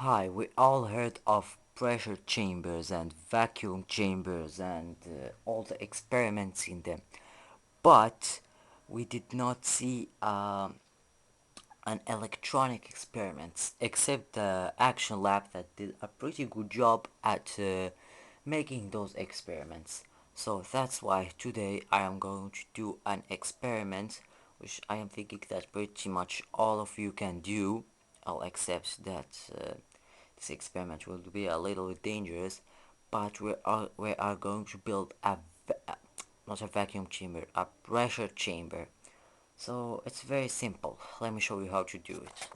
Hi, we all heard of pressure chambers and vacuum chambers and all the experiments in them, but we did not see an electronic experiments except the action lab that did a pretty good job at making those experiments. So that's why today I am going to do an experiment which I am thinking that pretty much all of you can do. I'll accept that this experiment will be a little bit dangerous, but we are going to build not a vacuum chamber, a pressure chamber. So it's very simple. Let me show you how to do it.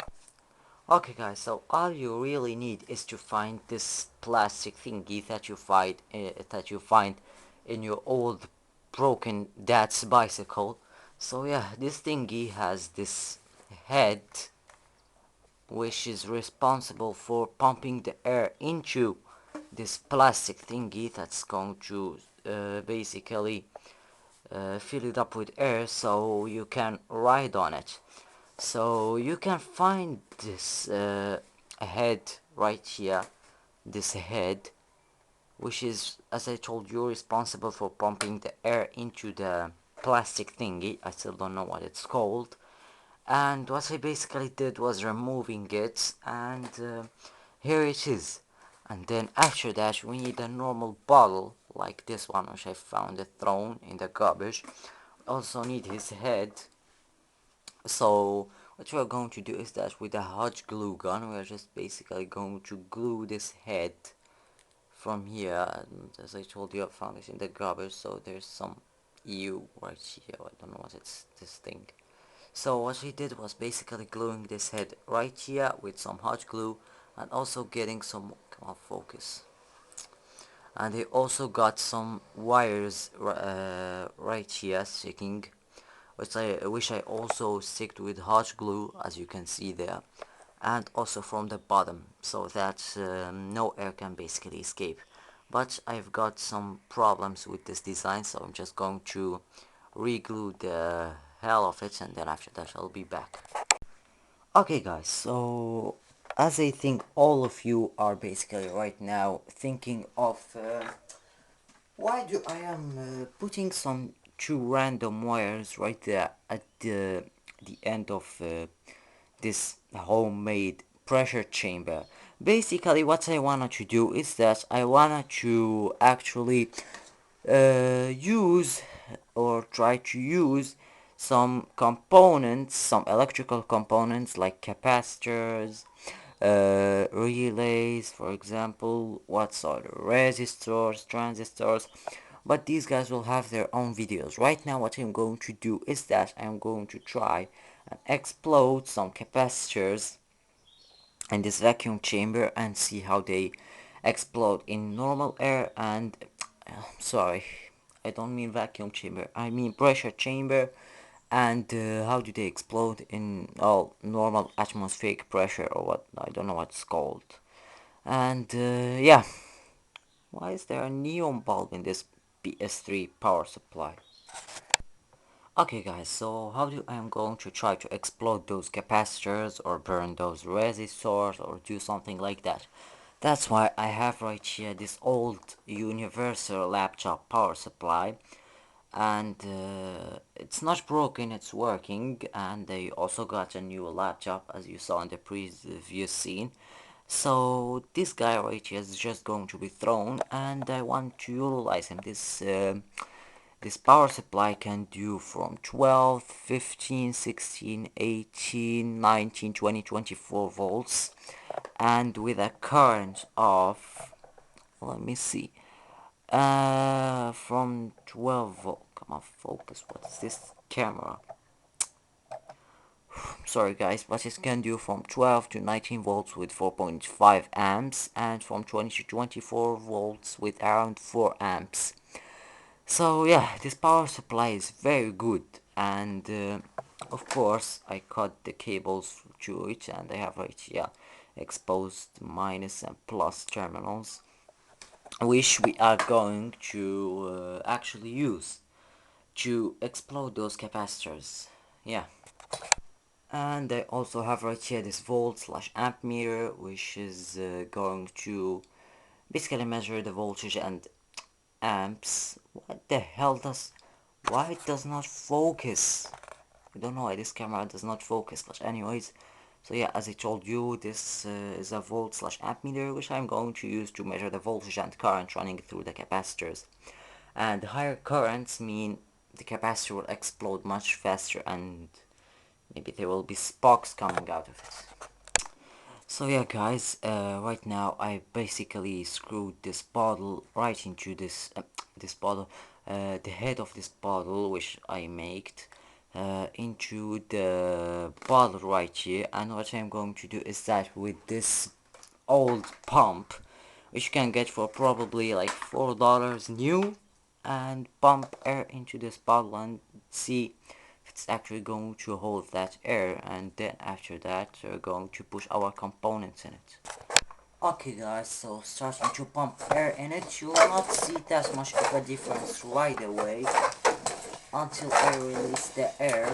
Okay guys, so all you really need is to find this plastic thingy that you find in your old broken dad's bicycle. So yeah, this thingy has this head which is responsible for pumping the air into this plastic thingy that's going to basically fill it up with air so you can ride on it. So you can find this head right here, this head, which is, as I told you, responsible for pumping the air into the plastic thingy. I still don't know what it's called. And what I basically did was removing it, and here it is. And then after that we need a normal bottle like this one, which I found it thrown in the garbage. We also need his head. So what we're going to do is that with a hot glue gun we're just basically going to glue this head from here. And as I told you, I found it in the garbage, so there's some EU right here. I don't know what it's this thing. So what he did was basically gluing this head right here with some hot glue, and also getting some, come on, focus, and he also got some wires right here sticking, which I also sticked with hot glue, as you can see there, and also from the bottom, so that no air can basically escape. But I've got some problems with this design, so I'm just going to re-glue the hell of it, and then after that I'll be back. Okay guys, so as I think all of you are basically right now thinking of why do I am putting some two random wires right there at the end of this homemade pressure chamber. Basically what I wanted to do is that I wanted to actually use or try to use some components, some electrical components like capacitors, relays, for example, what sort of resistors, transistors, but these guys will have their own videos. Right now what I'm going to do is that I'm going to try and explode some capacitors in this vacuum chamber and see how they explode in normal air and sorry, I don't mean vacuum chamber, I mean pressure chamber. And how do they explode in normal atmospheric pressure, or what, I don't know what it's called. And yeah, why is there a neon bulb in this PS3 power supply? Okay guys, so how do I am going to try to explode those capacitors or burn those resistors or do something like that? That's why I have right here this old universal laptop power supply, and it's not broken, it's working. And they also got a new laptop, as you saw in the previous scene. So this guy right here is just going to be thrown, and I want to utilize him. This power supply can do from 12, 15, 16, 18, 19, 20, 24 volts, and with a current of, let me see, from 12 volt, come on, focus, what is this camera? Sorry guys, but it can do from 12 to 19 volts with 4.5 amps, and from 20 to 24 volts with around 4 amps. So yeah, this power supply is very good, and of course I cut the cables to it, and I have right here exposed minus and plus terminals, which we are going to actually use to explode those capacitors. Yeah. And I also have right here this volt slash amp meter, which is going to basically measure the voltage and amps. What the hell does... Why it does not focus? I don't know why this camera does not focus, but anyways. So yeah, as I told you, this is a volt slash amp meter, which I'm going to use to measure the voltage and current running through the capacitors. And higher currents mean the capacitor will explode much faster, and maybe there will be sparks coming out of it. So yeah guys, right now I basically screwed this bottle right into this bottle, the head of this bottle which I made, into the bottle right here. And what I'm going to do is that with this old pump, which you can get for probably like $4 new, and pump air into this bottle and see if it's actually going to hold that air. And then after that we're going to push our components in it. Okay guys, so starting to pump air in it, you will not see that much of a difference right away until I release the air.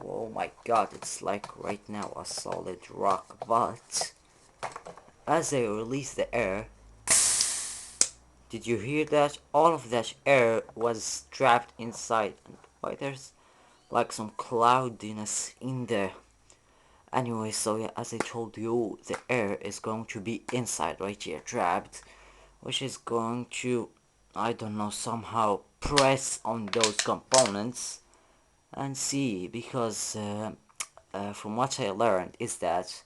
Oh my god, it's like right now a solid rock. But as I release the air, did you hear that? All of that air was trapped inside, and why there's like some cloudiness in there. Anyway, so yeah, as I told you, the air is going to be inside right here, trapped, which is going to, I don't know, somehow press on those components and see. Because from what I learned is that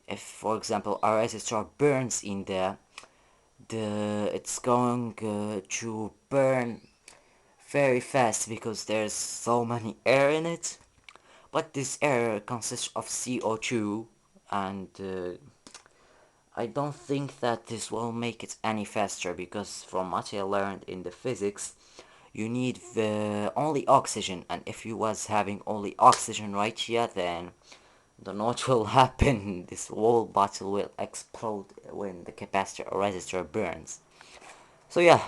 if, for example, a resistor burns in there, it's going to burn very fast because there's so many air in it. But this air consists of CO2, and I don't think that this will make it any faster, because from what I learned in the physics, you need only oxygen, and if you was having only oxygen right here, then I don't know what will happen. This whole bottle will explode when the capacitor or resistor burns. So yeah.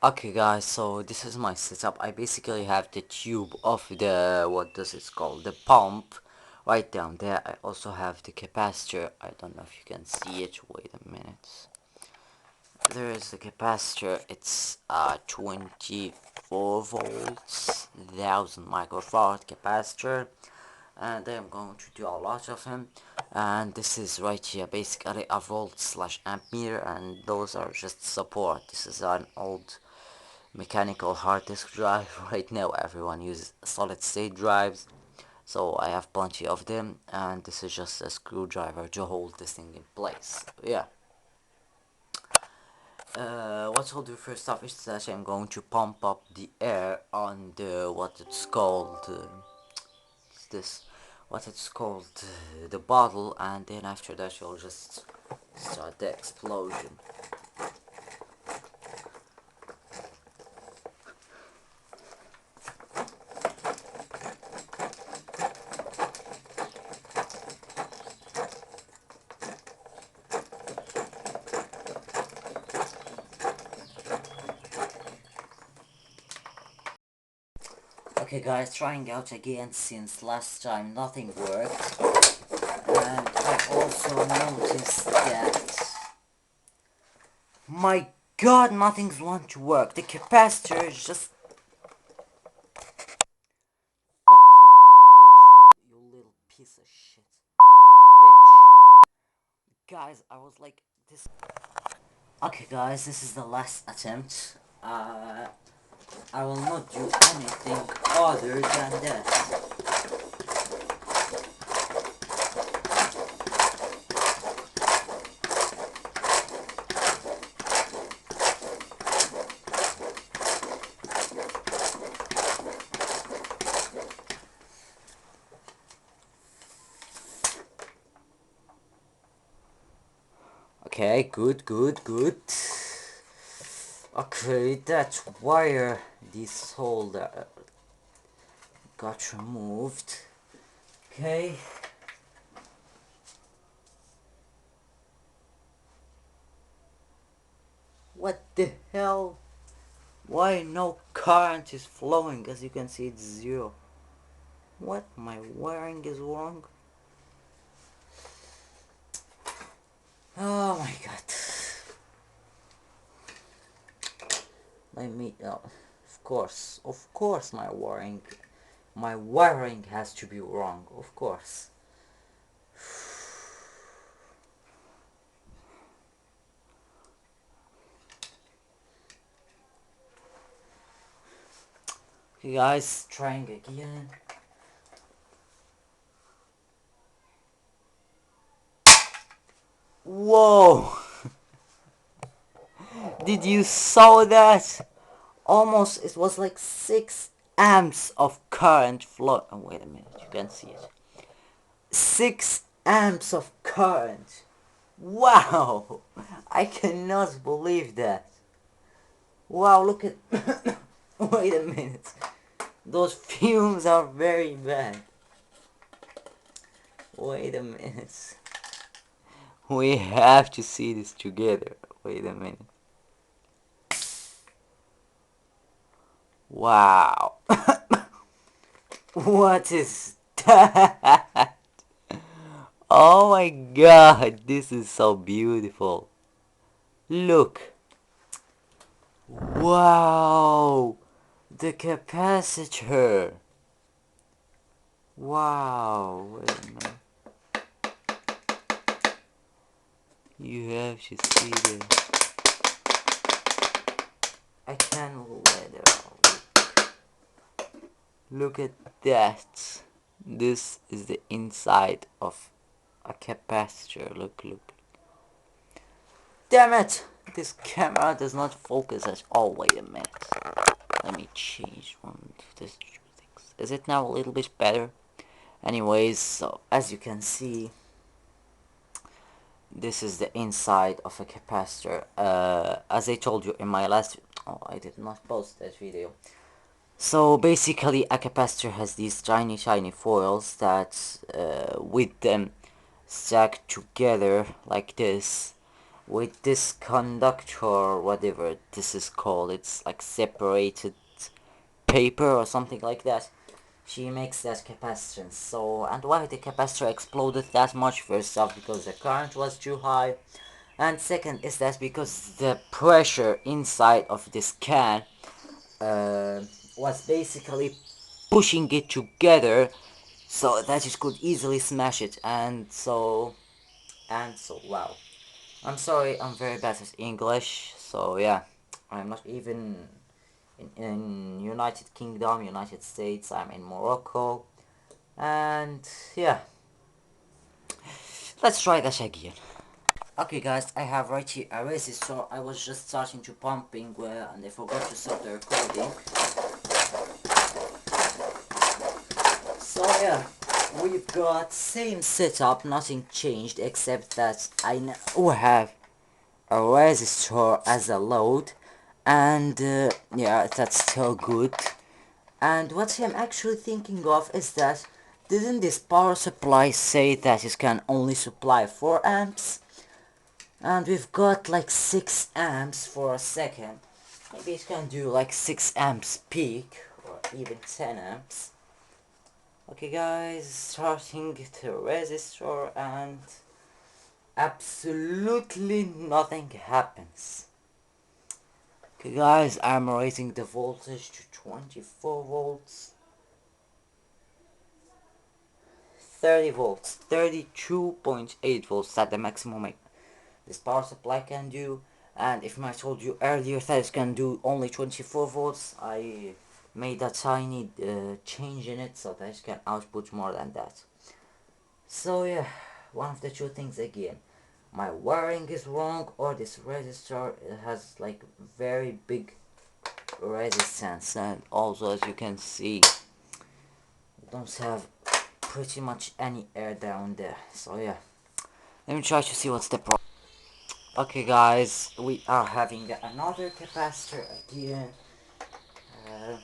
Okay guys, so this is my setup. I basically have the tube of the, what does it called, the pump right down there. I also have the capacitor. I don't know if you can see it. Wait a minute. There is the capacitor. It's 24 volts, 1000 microfarad capacitor, and I'm going to do a lot of them. And this is right here basically a volt slash amp meter, and those are just support. This is an old mechanical hard disk drive. Right now everyone uses solid state drives, so I have plenty of them, and this is just a screwdriver to hold this thing in place. Yeah. What I'll do first off is that I'm going to pump up the air on the, what it's called, this, what it's called, the bottle, and then after that you'll just start the explosion. Okay guys, trying out again since last time nothing worked. And I also noticed that, my god, nothing's want to work. The capacitor is just... Fuck you, I hate you, you little piece of shit. Bitch. Guys, I was like, this... Okay guys, this is the last attempt. I will not do anything other than that. Okay, good, good, good. Okay, that wire, this holder got removed. Okay. What the hell? Why no current is flowing? As you can see, it's zero. What? My wiring is wrong? Oh my god. Let me. Oh, of course, my wiring has to be wrong. Of course. Okay, guys, trying again. Whoa! Did you saw that? Almost, it was like 6 amps of current flow. Oh, wait a minute, you can see it. 6 amps of current. Wow! I cannot believe that. Wow, look at. Wait a minute. Those fumes are very bad. Wait a minute. We have to see this together. Wait a minute. Wow. What is that? Oh my god, this is so beautiful. Look. Wow. The capacitor. Wow. Wait a minute. You have to see this. I can't let it out. Look at that. This is the inside of a capacitor. Look. Damn it! This camera does not focus at all. Wait a minute. Let me change one of these things. Is it now a little bit better? Anyways, so as you can see, this is the inside of a capacitor. As I told you in my last... Oh, I did not post that video. So basically a capacitor has these tiny foils that with them stack together like this with this conductor, whatever this is called. It's like separated paper or something like that. She makes that capacitance. So, and why the capacitor exploded that much? First off, because the current was too high, and second is that because the pressure inside of this can uh, was basically pushing it together so that it could easily smash it. And so wow, I'm sorry, I'm very bad at English, so yeah, I'm not even in United Kingdom, United States. I'm in Morocco, and yeah, let's try that again. Okay guys, I have right here a resistor. I was just starting to pumping and I forgot to stop the recording. So yeah, we've got same setup, nothing changed except that I now have a resistor as a load, and yeah, that's still good. And what I'm actually thinking of is that didn't this power supply say that it can only supply 4 amps? And we've got like 6 amps for a second. Maybe it can do like 6 amps peak or even 10 amps. Okay guys, starting the resistor and absolutely nothing happens. Okay guys, I'm raising the voltage to 24 volts, 30 volts, 32.8 volts. That's the maximum this power supply can do. And if I told you earlier that it can do only 24 volts, I made a tiny change in it so that it can output more than that. So yeah, one of the two things again. My wiring is wrong, or this resistor has like very big resistance, and also as you can see it don't have pretty much any air down there. So yeah, let me try to see what's the problem. Okay guys, we are having another capacitor again. uh,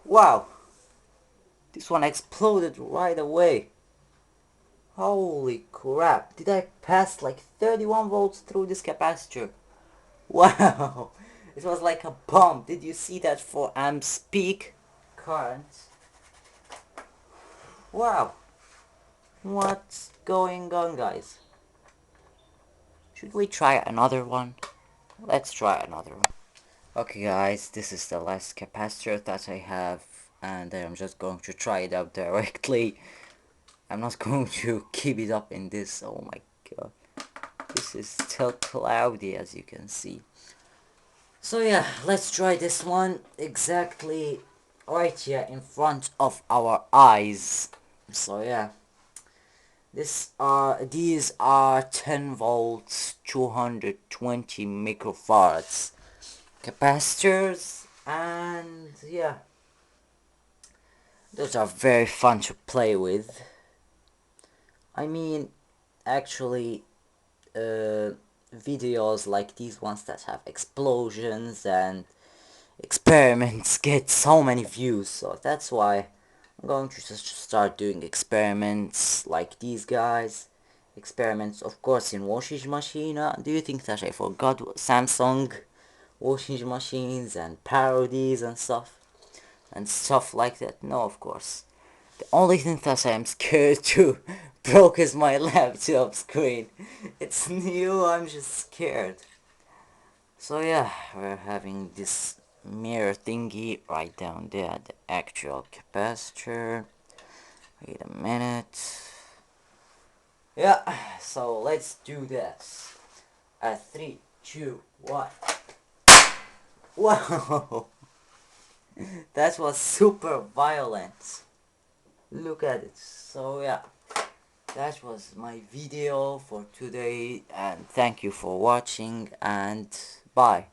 wow, this one exploded right away. Holy crap, did I pass like 31 volts through this capacitor? Wow, it was like a bomb. Did you see that 4 amps peak current? Wow, what's going on, guys? Should we try another one? Let's try another one. Okay guys, this is the last capacitor that I have, and I'm just going to try it out directly. I'm not going to keep it up in this. Oh my god, this is still cloudy, as you can see. So yeah, let's try this one exactly right here in front of our eyes. So yeah, these are 10 volts, 220 microfarads capacitors, and yeah, those are very fun to play with. I mean, actually, videos like these ones that have explosions and experiments get so many views, so that's why I'm going to just start doing experiments like these guys. Experiments, of course, in washing machine. Do you think that I forgot Samsung washing machines and parodies and stuff like that? No, of course. The only thing that I'm scared to broke is my laptop screen. It's new, I'm just scared. So yeah, we're having this mirror thingy right down there, the actual capacitor. Wait a minute. Yeah, so let's do this. At 3, 2, 1. Wow! That was super violent. Look at it. So yeah, that was my video for today, and thank you for watching, and bye.